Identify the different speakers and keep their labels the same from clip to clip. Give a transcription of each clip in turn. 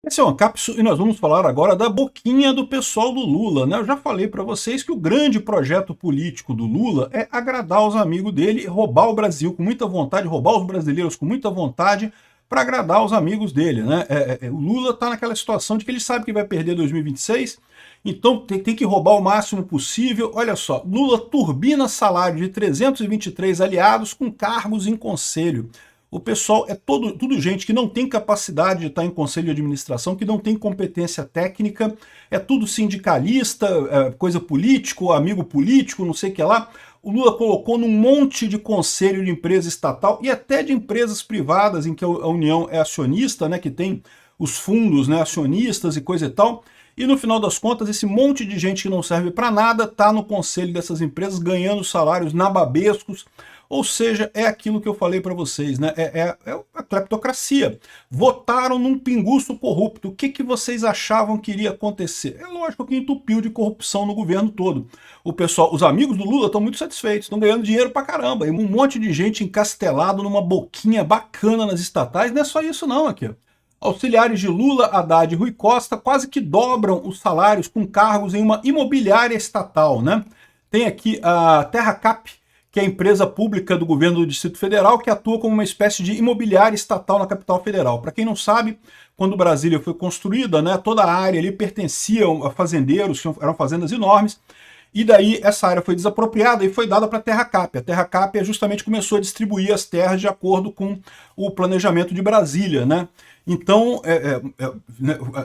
Speaker 1: Esse é o Ancapsu e nós vamos falar agora da boquinha do pessoal do Lula, né? Eu já falei para vocês que o grande projeto político do Lula é agradar os amigos dele, roubar o Brasil com muita vontade, roubar os brasileiros com muita vontade para agradar os amigos dele, né? O Lula está naquela situação de que ele sabe que vai perder 2026, então tem que roubar o máximo possível. Olha só, Lula turbina salário de 323 aliados com cargos em conselho. O pessoal é tudo gente que não tem capacidade de estar em conselho de administração, que não tem competência técnica, é tudo sindicalista, coisa político, amigo político, não sei o que lá. O Lula colocou num monte de conselho de empresa estatal e até de empresas privadas em que a União é acionista, né, que tem os fundos, né, acionistas e coisa e tal. E no final das contas, esse monte de gente que não serve para nada está no conselho dessas empresas ganhando salários nababescos. Ou seja, é aquilo que eu falei para vocês, né? É a cleptocracia. Votaram num pinguço corrupto. O que vocês achavam que iria acontecer? É lógico que entupiu de corrupção no governo todo. O pessoal, os amigos do Lula estão muito satisfeitos, estão ganhando dinheiro pra caramba. E um monte de gente encastelado numa boquinha bacana nas estatais. Não é só isso não aqui. Auxiliares de Lula, Haddad e Rui Costa quase que dobram os salários com cargos em uma imobiliária estatal, né? Tem aqui a TerraCap, que é a empresa pública do governo do Distrito Federal, que atua como uma espécie de imobiliária estatal na capital federal. Para quem não sabe, quando Brasília foi construída, né, toda a área ali pertencia a fazendeiros, eram fazendas enormes, e daí essa área foi desapropriada e foi dada para a TerraCap. A TerraCap justamente começou a distribuir as terras de acordo com o planejamento de Brasília, né? Então,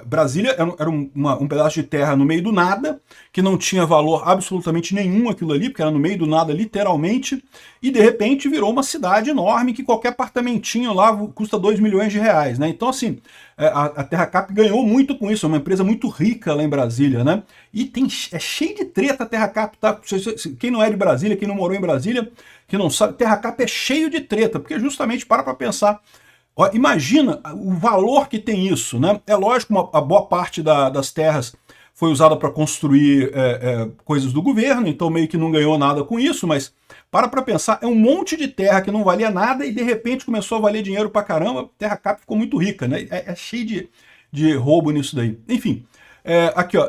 Speaker 1: Brasília era um pedaço de terra no meio do nada, que não tinha valor absolutamente nenhum aquilo ali, porque era no meio do nada literalmente, e de repente virou uma cidade enorme que qualquer apartamentinho lá custa 2 milhões de reais, né? Então, assim, a TerraCap ganhou muito com isso, é uma empresa muito rica lá em Brasília, né? E é cheio de treta a TerraCap, tá? Quem não é de Brasília, quem não morou em Brasília, que não sabe, TerraCap é cheio de treta, porque justamente para pensar. Ó, imagina o valor que tem isso, né? É lógico que a boa parte das terras foi usada para construir coisas do governo, então meio que não ganhou nada com isso, mas para pensar, é um monte de terra que não valia nada e de repente começou a valer dinheiro pra caramba, TerraCap ficou muito rica, né? É cheio de roubo nisso daí. Enfim, aqui ó,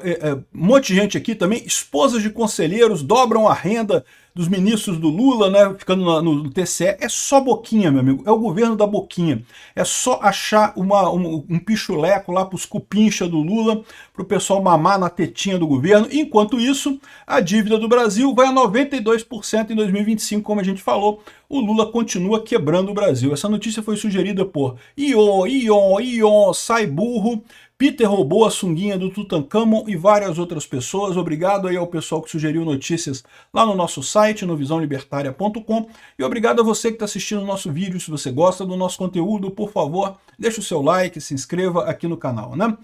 Speaker 1: um monte de gente aqui também, esposas de conselheiros dobram a renda dos ministros do Lula, né, ficando no TCE, é só boquinha, meu amigo, é o governo da boquinha. É só achar um pichuleco lá pros cupincha do Lula, pro pessoal mamar na tetinha do governo. Enquanto isso, a dívida do Brasil vai a 92% em 2025, como a gente falou. O Lula continua quebrando o Brasil. Essa notícia foi sugerida por Ion, sai burro, Peter roubou a sunguinha do Tutankhamon e várias outras pessoas. Obrigado aí ao pessoal que sugeriu notícias lá no nosso site, no visãolibertaria.com. E obrigado a você que está assistindo o nosso vídeo. Se você gosta do nosso conteúdo, por favor, deixa o seu like, se inscreva aqui no canal, né?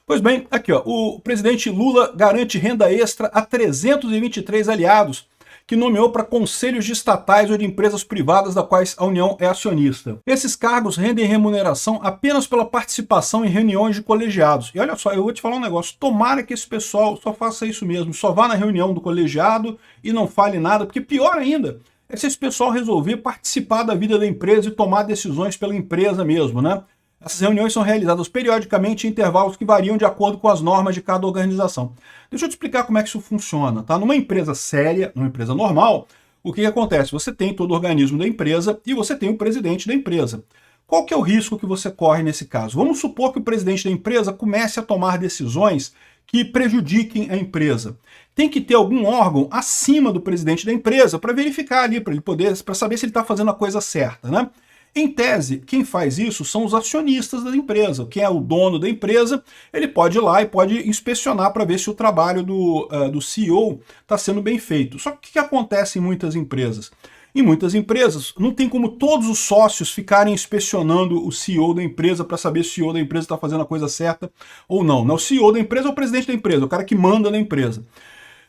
Speaker 1: Pois bem, aqui ó, o presidente Lula garante renda extra a 323 aliados, que nomeou para conselhos de estatais ou de empresas privadas da quais a União é acionista. Esses cargos rendem remuneração apenas pela participação em reuniões de colegiados. E olha só, eu vou te falar um negócio, tomara que esse pessoal só faça isso mesmo, só vá na reunião do colegiado e não fale nada, porque pior ainda é se esse pessoal resolver participar da vida da empresa e tomar decisões pela empresa mesmo, né? Essas reuniões são realizadas periodicamente em intervalos que variam de acordo com as normas de cada organização. Deixa eu te explicar como é que isso funciona, tá? Numa empresa séria, numa empresa normal, o que acontece? Você tem todo o organismo da empresa e você tem o presidente da empresa. Qual que é o risco que você corre nesse caso? Vamos supor que o presidente da empresa comece a tomar decisões que prejudiquem a empresa. Tem que ter algum órgão acima do presidente da empresa para verificar ali, para saber se ele está fazendo a coisa certa, né? Em tese, quem faz isso são os acionistas da empresa. Quem é o dono da empresa, ele pode ir lá e pode inspecionar para ver se o trabalho do CEO está sendo bem feito. Só que o que acontece em muitas empresas? Em muitas empresas, não tem como todos os sócios ficarem inspecionando o CEO da empresa para saber se o CEO da empresa está fazendo a coisa certa ou não. O CEO da empresa é o presidente da empresa, o cara que manda na empresa.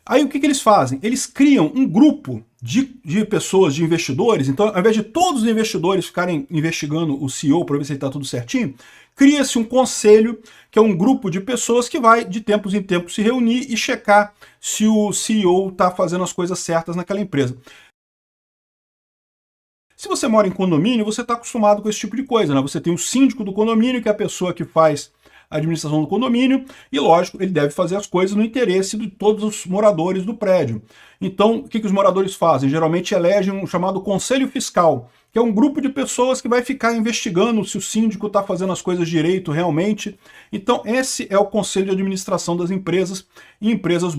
Speaker 1: Aí o que eles fazem? Eles criam um grupo de pessoas, de investidores. Então, ao invés de todos os investidores ficarem investigando o CEO para ver se ele está tudo certinho, cria-se um conselho, que é um grupo de pessoas que vai de tempos em tempos se reunir e checar se o CEO está fazendo as coisas certas naquela empresa. Se você mora em condomínio, você está acostumado com esse tipo de coisa, né? Você tem o síndico do condomínio, que é a pessoa que faz a administração do condomínio, e lógico, ele deve fazer as coisas no interesse de todos os moradores do prédio. Então, o que os moradores fazem? Geralmente elegem um chamado Conselho Fiscal, que é um grupo de pessoas que vai ficar investigando se o síndico está fazendo as coisas direito realmente. Então, esse é o conselho de administração das empresas. E empresas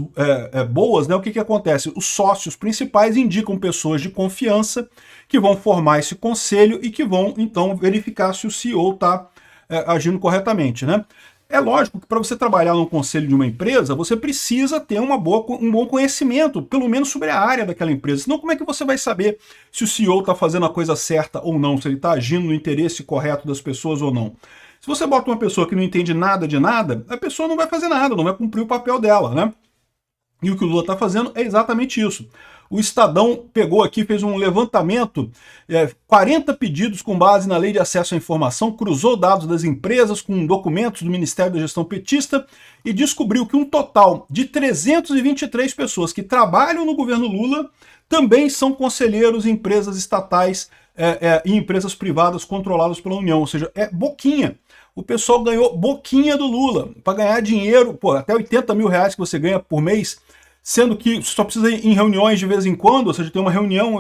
Speaker 1: boas, né, o que acontece? Os sócios principais indicam pessoas de confiança que vão formar esse conselho e que vão, então, verificar se o CEO está agindo corretamente, né? É lógico que para você trabalhar no conselho de uma empresa, você precisa ter um bom conhecimento, pelo menos sobre a área daquela empresa. Senão, como é que você vai saber se o CEO está fazendo a coisa certa ou não, se ele está agindo no interesse correto das pessoas ou não? Se você bota uma pessoa que não entende nada de nada, a pessoa não vai fazer nada, não vai cumprir o papel dela, né? E o que o Lula está fazendo é exatamente isso. O Estadão pegou aqui, fez um levantamento, 40 pedidos com base na Lei de Acesso à Informação, cruzou dados das empresas com documentos do Ministério da Gestão Petista e descobriu que um total de 323 pessoas que trabalham no governo Lula também são conselheiros em empresas estatais e empresas privadas controladas pela União, ou seja, é boquinha. O pessoal ganhou boquinha do Lula. Para ganhar dinheiro, até 80 mil reais que você ganha por mês, sendo que você só precisa ir em reuniões de vez em quando, ou seja, tem uma reunião...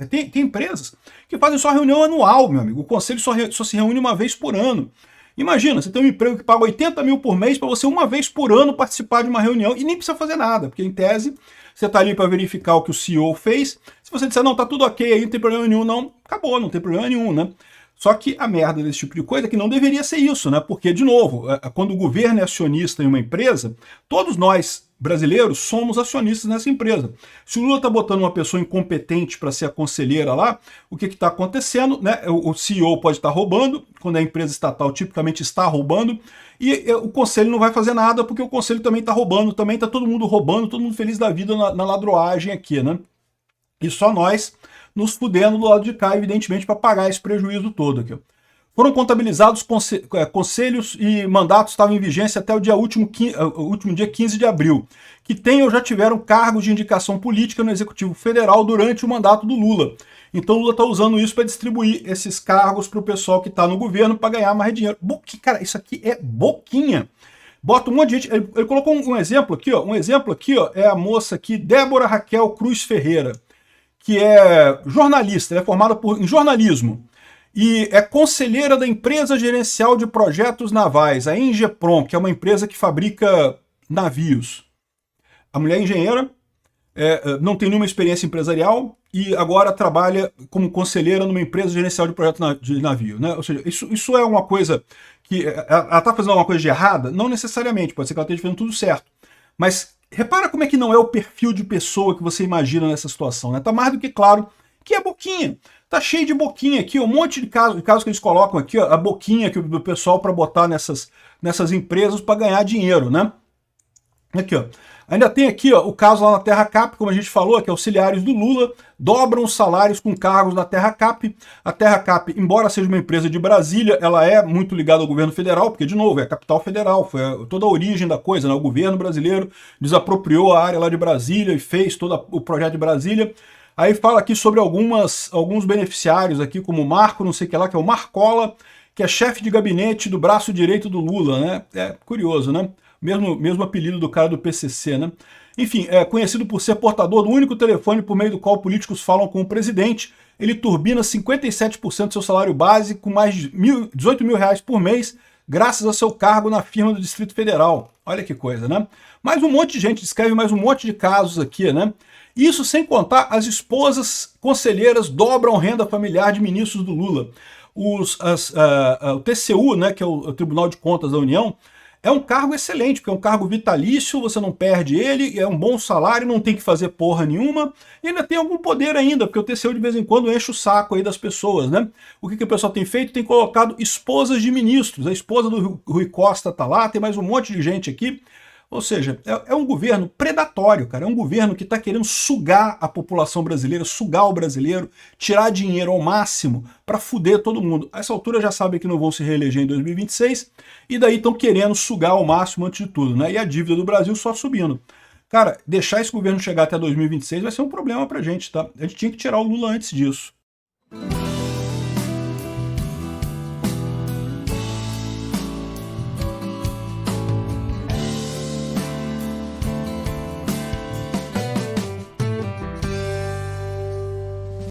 Speaker 1: Tem empresas que fazem só reunião anual, meu amigo. O conselho só se reúne uma vez por ano. Imagina, você tem um emprego que paga 80 mil por mês para você uma vez por ano participar de uma reunião e nem precisa fazer nada, porque em tese você está ali para verificar o que o CEO fez. Se você disser, não, tá tudo ok aí, não tem problema nenhum, não, acabou, não tem problema nenhum, né? Só que a merda desse tipo de coisa é que não deveria ser isso, né? Porque, de novo, quando o governo é acionista em uma empresa, todos nós, brasileiros, somos acionistas nessa empresa. Se o Lula está botando uma pessoa incompetente para ser a conselheira lá, o que está acontecendo? Né? O CEO pode estar roubando, quando a empresa estatal tipicamente está roubando, e o conselho não vai fazer nada, porque o conselho também está roubando, também está todo mundo roubando, todo mundo feliz da vida na ladroagem aqui, né? E só nós nos fudendo do lado de cá, evidentemente, para pagar esse prejuízo todo aqui. Foram contabilizados conselhos e mandatos estavam em vigência até o último dia 15 de abril, que têm ou já tiveram cargos de indicação política no Executivo Federal durante o mandato do Lula. Então o Lula está usando isso para distribuir esses cargos para o pessoal que está no governo para ganhar mais dinheiro. Cara, isso aqui é boquinha. Bota um monte de gente. Ele colocou um exemplo aqui, ó. Um exemplo aqui, ó, é a moça aqui, Débora Raquel Cruz Ferreira, que é jornalista, é formada em jornalismo e é conselheira da Empresa Gerencial de Projetos Navais, a Engeprom, que é uma empresa que fabrica navios. A mulher é engenheira, não tem nenhuma experiência empresarial e agora trabalha como conselheira numa empresa gerencial de projetos de navio, né? Ou seja, isso é uma coisa que ela está fazendo alguma coisa de errada? Não necessariamente, pode ser que ela esteja fazendo tudo certo, mas repara como é que não é o perfil de pessoa que você imagina nessa situação, né? Tá mais do que claro que é boquinha. Tá cheio de boquinha aqui, um monte de casos que eles colocam aqui, ó, a boquinha do pessoal para botar nessas empresas para ganhar dinheiro, né? Aqui, ó. Ainda tem aqui, ó, o caso lá na Terra Cap, como a gente falou, que auxiliares do Lula dobram os salários com cargos na Terra Cap. A Terra Cap, embora seja uma empresa de Brasília, ela é muito ligada ao governo federal, porque, de novo, é a capital federal, foi toda a origem da coisa, né? O governo brasileiro desapropriou a área lá de Brasília e fez todo o projeto de Brasília. Aí fala aqui sobre alguns beneficiários aqui, como o Marco, não sei o que lá, que é o Marcola, que é chefe de gabinete do braço direito do Lula, né? É curioso, né? Mesmo apelido do cara do PCC, né? Enfim, é conhecido por ser portador do único telefone por meio do qual políticos falam com o presidente. Ele turbina 57% do seu salário base, com mais de 18 mil reais por mês, graças ao seu cargo na firma do Distrito Federal. Olha que coisa, né? Mais um monte de gente, descreve mais um monte de casos aqui, né? Isso sem contar as esposas conselheiras dobram renda familiar de ministros do Lula. O TCU, né, que é o Tribunal de Contas da União, é um cargo excelente, porque é um cargo vitalício, você não perde ele, é um bom salário, não tem que fazer porra nenhuma, e ainda tem algum poder ainda, porque o TCU de vez em quando enche o saco aí das pessoas, né? O que o pessoal tem feito? Tem colocado esposas de ministros, a esposa do Rui Costa tá lá, tem mais um monte de gente aqui. Ou seja, é um governo predatório, cara. É um governo que está querendo sugar a população brasileira, sugar o brasileiro, tirar dinheiro ao máximo para fuder todo mundo. A essa altura já sabem que não vão se reeleger em 2026 e daí estão querendo sugar ao máximo antes de tudo, né? E a dívida do Brasil só subindo. Cara, deixar esse governo chegar até 2026 vai ser um problema pra gente, tá? A gente tinha que tirar o Lula antes disso.